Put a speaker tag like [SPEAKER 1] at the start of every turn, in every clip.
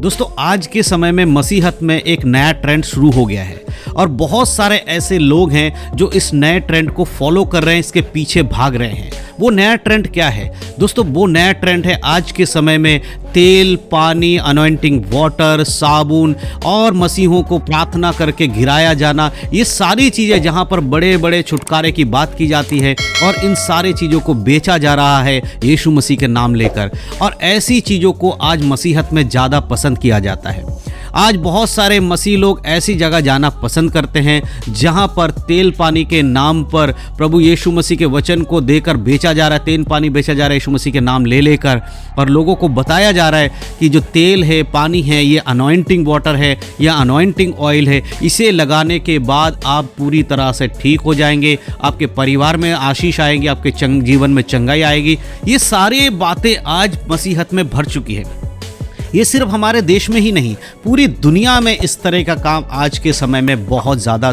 [SPEAKER 1] दोस्तों आज के समय में मसीहत में एक नया ट्रेंड शुरू हो गया है और बहुत सारे ऐसे लोग हैं जो इस नए ट्रेंड को फॉलो कर रहे हैं, इसके पीछे भाग रहे हैं। वो नया ट्रेंड क्या है दोस्तों? वो नया ट्रेंड है आज के समय में तेल, पानी, अनॉइंटिंग वाटर, साबुन और मसीहों को प्रार्थना करके गिराया जाना। ये सारी चीज़ें जहाँ पर बड़े बड़े छुटकारे की बात की जाती है और इन सारी चीज़ों को बेचा जा रहा है यीशु मसीह के नाम लेकर, और ऐसी चीज़ों को आज मसीहत में ज़्यादा पसंद किया जाता है। आज बहुत सारे मसीह लोग ऐसी जगह जाना पसंद करते हैं जहां पर तेल पानी के नाम पर प्रभु यीशु मसीह के वचन को देकर बेचा जा रहा है। तेल पानी बेचा जा रहा है यीशु मसीह के नाम ले लेकर, और लोगों को बताया जा रहा है कि जो तेल है, पानी है, ये अनॉइंटिंग वाटर है या अनॉइंटिंग ऑयल है, इसे लगाने के बाद आप पूरी तरह से ठीक हो जाएंगे, आपके परिवार में आशीष आएंगे, आपके जीवन में चंगाई आएगी। ये सारी बातें आज मसीहत में भर चुकी है। ये सिर्फ हमारे देश में ही नहीं, पूरी दुनिया में इस तरह का काम आज के समय में बहुत ज़्यादा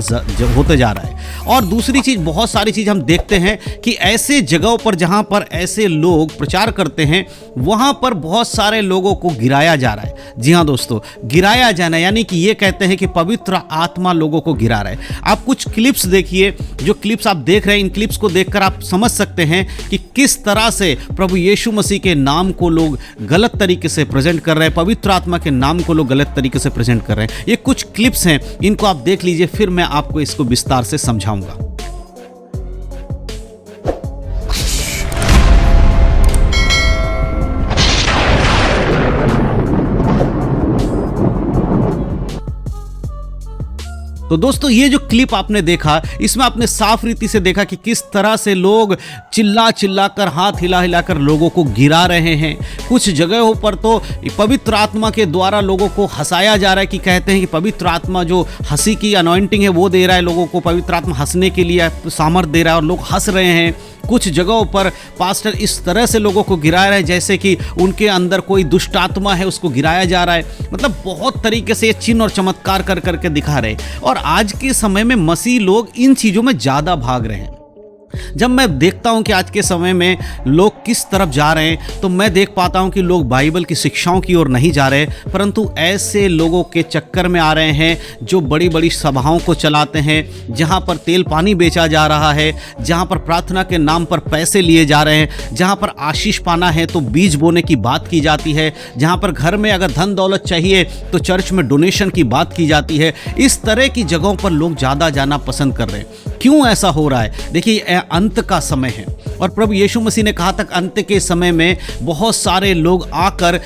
[SPEAKER 1] होते जा रहा है। और दूसरी चीज़, बहुत सारी चीज़ हम देखते हैं कि ऐसे जगहों पर जहाँ पर ऐसे लोग प्रचार करते हैं वहाँ पर बहुत सारे लोगों को गिराया जा रहा है। जी हाँ दोस्तों, गिराया जाना यानी कि ये कहते हैं कि पवित्र आत्मा लोगों को गिरा रहा है। आप कुछ क्लिप्स देखिए, जो क्लिप्स आप देख रहे हैं, इन क्लिप्स को देखकर आप समझ सकते हैं कि किस तरह से प्रभु यीशु मसीह के नाम को लोग गलत तरीके से प्रेजेंट कर रहे हैं, पवित्र आत्मा के नाम को लोग गलत तरीके से प्रेजेंट कर रहे हैं। ये कुछ क्लिप्स हैं, इनको आप देख लीजिए, फिर मैं आपको इसको विस्तार से समझाऊंगा। तो दोस्तों ये जो क्लिप आपने देखा, इसमें आपने साफ रीति से देखा कि किस तरह से लोग चिल्ला चिल्ला कर, हाथ हिला हिला कर लोगों को गिरा रहे हैं। कुछ जगहों पर तो पवित्र आत्मा के द्वारा लोगों को हंसाया जा रहा है, कि कहते हैं कि पवित्र आत्मा जो हंसी की अनॉइंटिंग है वो दे रहा है लोगों को, पवित्र आत्मा हंसने के लिए सामर्थ्य दे रहा है और लोग हंस रहे हैं। कुछ जगहों पर पास्टर इस तरह से लोगों को गिरा रहे हैं जैसे कि उनके अंदर कोई दुष्ट आत्मा है, उसको गिराया जा रहा है। मतलब बहुत तरीके से ये चिन्ह और चमत्कार कर करके दिखा रहे हैं। और आज के समय में मसीह लोग इन चीज़ों में ज़्यादा भाग रहे हैं। जब मैं देखता हूं कि आज के समय में लोग किस तरफ जा रहे हैं, तो मैं देख पाता हूं कि लोग बाइबल की शिक्षाओं की ओर नहीं जा रहे, परंतु ऐसे लोगों के चक्कर में आ रहे हैं जो बड़ी बड़ी सभाओं को चलाते हैं, जहां पर तेल पानी बेचा जा रहा है, जहां पर प्रार्थना के नाम पर पैसे लिए जा रहे हैं, जहां पर आशीष पाना है तो बीज बोने की बात की जाती है, जहां पर घर में अगर धन दौलत चाहिए तो चर्च में डोनेशन की बात की जाती है। इस तरह की जगहों पर लोग ज़्यादा जाना पसंद कर रहे हैं। क्यों ऐसा हो रहा है? देखिए, अंत का समय है और प्रभु यीशु मसीह ने कहा था अंत के समय में बहुत सारे लोग आकर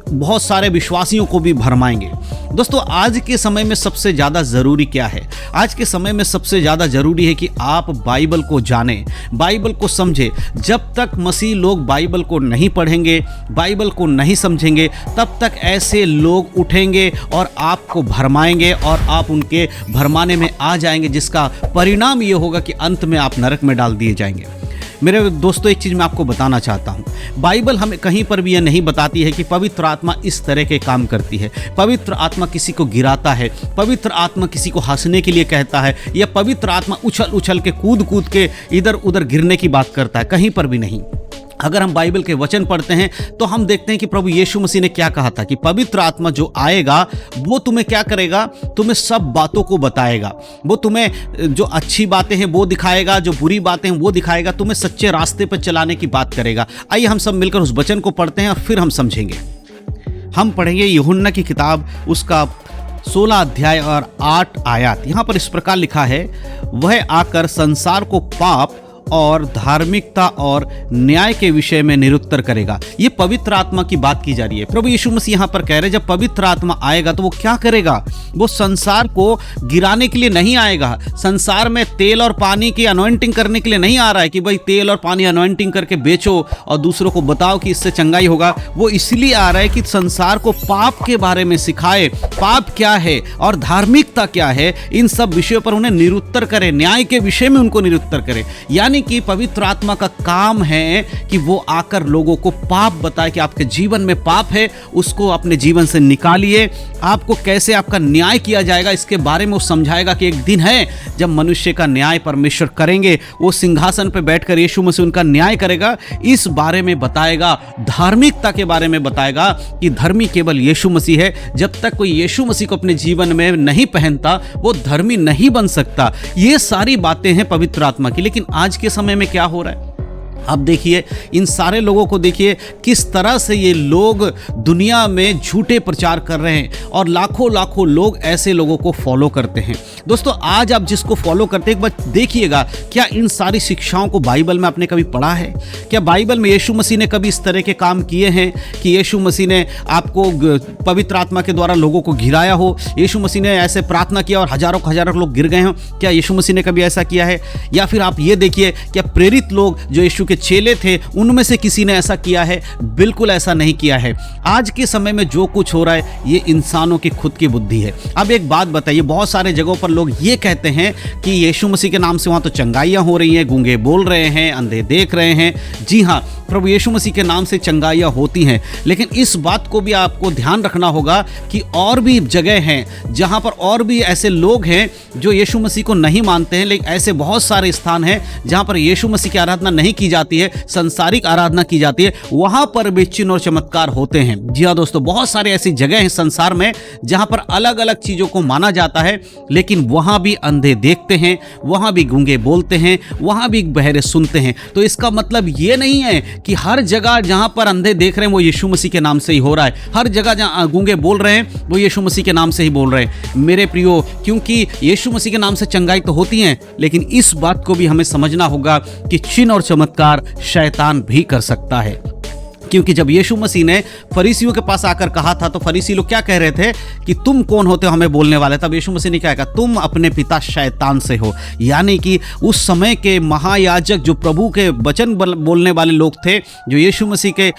[SPEAKER 1] बहुत सारे विश्वासियों को भी भरमाएंगे। दोस्तों आज के समय में सबसे ज़्यादा ज़रूरी क्या है? आज के समय में सबसे ज़्यादा ज़रूरी है कि आप बाइबल को जानें, बाइबल को समझें। जब तक मसीह लोग बाइबल को नहीं पढ़ेंगे, बाइबल को नहीं समझेंगे, तब तक ऐसे लोग उठेंगे और आपको भरमाएंगे और आप उनके भरमाने में आ जाएंगे, जिसका परिणाम ये होगा कि अंत में आप नरक में डाल दिए जाएंगे। मेरे दोस्तों एक चीज़ मैं आपको बताना चाहता हूँ, बाइबल हमें कहीं पर भी यह नहीं बताती है कि पवित्र आत्मा इस तरह के काम करती है। पवित्र आत्मा किसी को गिराता है, पवित्र आत्मा किसी को हंसने के लिए कहता है, या पवित्र आत्मा उछल उछल के कूद कूद के इधर उधर गिरने की बात करता है, कहीं पर भी नहीं। अगर हम बाइबल के वचन पढ़ते हैं तो हम देखते हैं कि प्रभु यीशु मसीह ने क्या कहा था कि पवित्र आत्मा जो आएगा वो तुम्हें क्या करेगा? तुम्हें सब बातों को बताएगा। वो तुम्हें जो अच्छी बातें हैं वो दिखाएगा, जो बुरी बातें हैं वो दिखाएगा, तुम्हें सच्चे रास्ते पर चलाने की बात करेगा। आइए हम सब मिलकर उस वचन को पढ़ते हैं और फिर हम समझेंगे। हम पढ़ेंगे यूहन्ना की किताब, उसका 16 अध्याय और 8 आयत। यहाँ पर इस प्रकार लिखा है, वह आकर संसार को पाप और धार्मिकता और न्याय के विषय में निरुत्तर करेगा। ये पवित्र आत्मा की बात की जा रही है। प्रभु यीशु मसीह यहाँ पर कह रहे हैं जब पवित्र आत्मा आएगा तो वो क्या करेगा? वो संसार को गिराने के लिए नहीं आएगा, संसार में तेल और पानी की अनॉइंटिंग करने के लिए नहीं आ रहा है कि भाई तेल और पानी अनॉइंटिंग करके बेचो और दूसरों को बताओ कि इससे चंगाई होगा। वो इसलिए आ रहा है कि संसार को पाप के बारे में सिखाए, पाप क्या है और धार्मिकता क्या है, इन सब विषयों पर उन्हें निरुत्तर करे, न्याय के विषय में उनको निरुत्तर करे। यानी यानी कि पवित्र आत्मा का काम है कि वो आकर लोगों को पाप बताए कि आपके जीवन में पाप है, उसको अपने जीवन से निकालिए। आपको कैसे आपका न्याय किया जाएगा इसके बारे में वो समझाएगा कि एक दिन है जब मनुष्य का न्याय परमेश्वर करेंगे, वो सिंहासन पर बैठकर यीशु मसीह उनका न्याय करेगा, इस बारे में बताएगा। धार्मिकता के बारे में बताएगा कि धर्मी केवल यीशु मसीह है। जब तक कोई यीशु मसीह को अपने जीवन में नहीं पहनता वो धर्मी नहीं बन सकता। ये सारी बातें हैं पवित्र आत्मा की। लेकिन आज के समय में क्या हो रहा है, अब देखिए इन सारे लोगों को देखिए किस तरह से ये लोग दुनिया में झूठे प्रचार कर रहे हैं और लाखों लाखों लोग ऐसे लोगों को फॉलो करते हैं। दोस्तों आज आप जिसको फॉलो करते हैं एक बार देखिएगा, क्या इन सारी शिक्षाओं को बाइबल में आपने कभी पढ़ा है? क्या बाइबल में यीशु मसीह ने कभी इस तरह के काम किए हैं कि यीशु मसीह ने आपको पवित्र आत्मा के द्वारा लोगों को घिराया हो? यीशु मसीह ने ऐसे प्रार्थना किया और हजारों लोग गिर गए हों? क्या यीशु मसीह ने कभी ऐसा किया है? या फिर आप ये देखिए, क्या प्रेरित लोग जो यीशु के चेले थे उनमें से किसी ने ऐसा किया है? बिल्कुल ऐसा नहीं किया है। आज के समय में जो कुछ हो रहा है ये इंसानों की खुद की बुद्धि है। अब एक बात बताइए, बहुत सारे जगहों पर लोग ये कहते हैं कि यीशु मसीह के नाम से वहां तो चंगाइयां हो रही हैं, गूंगे बोल रहे हैं, अंधे देख रहे हैं। जी हाँ, प्रभु यीशु मसीह के नाम से चंगाइयां होती हैं, लेकिन इस बात को भी आपको ध्यान रखना होगा कि और भी जगह हैं जहां पर और भी ऐसे लोग हैं जो यीशु मसीह को नहीं मानते हैं। लेकिन ऐसे बहुत सारे स्थान हैं जहां पर यीशु मसीह की आराधना नहीं की जाती है, संसारिक आराधना की जाती है, वहां पर भी चिन्ह और चमत्कार होते हैं। जी हाँ दोस्तों, बहुत सारी ऐसी जगह हैं संसार में जहां पर अलग अलग चीजों को माना जाता है, लेकिन वहां भी अंधे देखते हैं, वहां भी गूंगे बोलते हैं, वहां भी बहरे सुनते हैं। तो इसका मतलब ये नहीं है कि हर जगह जहां पर अंधे देख रहे हैं वो यीशु मसीह के नाम से ही हो रहा है, हर जगह जहां गूंगे बोल रहे हैं वो यीशु मसीह के नाम से ही बोल रहे हैं। मेरे प्रियो, क्योंकि यीशु मसीह के नाम से चंगाई तो होती हैं, लेकिन इस बात को भी हमें समझना होगा कि चिन्ह और चमत्कार शैतान भी कर सकता है। क्योंकि जब यीशु मसीह ने फरीसियों के पास आकर कहा था तो फरीसी लोग क्या कह रहे थे कि तुम कौन होते हो हमें बोलने वाले? तब यीशु मसीह ने क्या कहा? तुम अपने पिता शैतान से हो। यानी कि उस समय के महायाजक जो प्रभु के वचन बोलने वाले लोग थे, जो यीशु मसीह के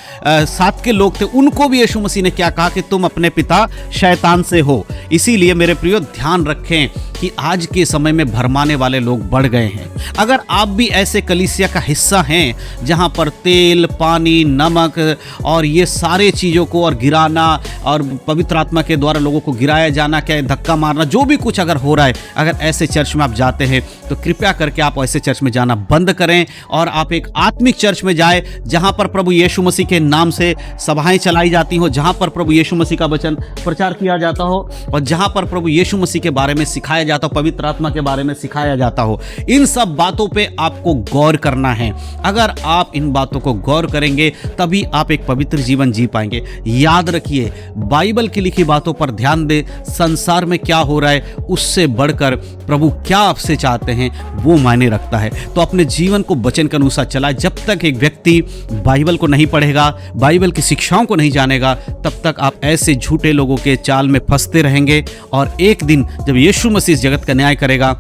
[SPEAKER 1] साथ के लोग थे, उनको भी यीशु मसीह ने क्या कहा कि तुम अपने पिता शैतान से हो। इसीलिए मेरे प्रियो ध्यान रखें कि आज के समय में भरमाने वाले लोग बढ़ गए हैं। अगर आप भी ऐसे कलीसिया का हिस्सा हैं जहां पर तेल, पानी, नमक और ये सारे चीज़ों को और गिराना और पवित्र आत्मा के द्वारा लोगों को गिराया जाना, क्या धक्का मारना, जो भी कुछ अगर हो रहा है, अगर ऐसे चर्च में आप जाते हैं तो कृपया करके आप ऐसे चर्च में जाना बंद करें और आप एक आत्मिक चर्च में जाएं जहां पर प्रभु यीशु मसीह के नाम से सभाएं चलाई जाती हो, जहां पर प्रभु यीशु मसीह का वचन प्रचार किया जाता हो और जहां पर प्रभु यीशु मसीह के बारे में सिखाया जाता हो, पवित्र आत्मा के बारे में सिखाया जाता हो। इन सब बातों पे आपको गौर करना है। अगर आप इन बातों को गौर करेंगे तभी आप एक पवित्र जीवन जी पाएंगे। याद रखिए, बाइबल की लिखी बातों पर ध्यान दें। संसार में क्या हो रहा है उससे बढ़कर प्रभु क्या आपसे चाहते हैं वो मायने रखता है। तो अपने जीवन को वचन के अनुसार चलाए। जब तक एक व्यक्ति बाइबल को नहीं पढ़ेगा, बाइबल की शिक्षाओं को नहीं जानेगा, तब तक आप ऐसे झूठे लोगों के चाल में फंसते रहेंगे। और एक दिन जब यीशु मसीह इस जगत का न्याय करेगा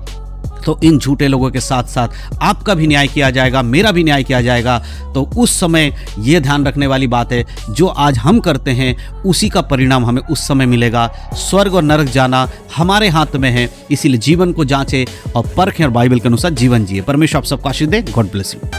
[SPEAKER 1] तो इन झूठे लोगों के साथ साथ आपका भी न्याय किया जाएगा, मेरा भी न्याय किया जाएगा। तो उस समय ये ध्यान रखने वाली बात है, जो आज हम करते हैं उसी का परिणाम हमें उस समय मिलेगा। स्वर्ग और नरक जाना हमारे हाथ में है, इसीलिए जीवन को जांचें और परखें और बाइबल के अनुसार जीवन जिए। परमेश्वर आप सबको आशीष दे। God bless you.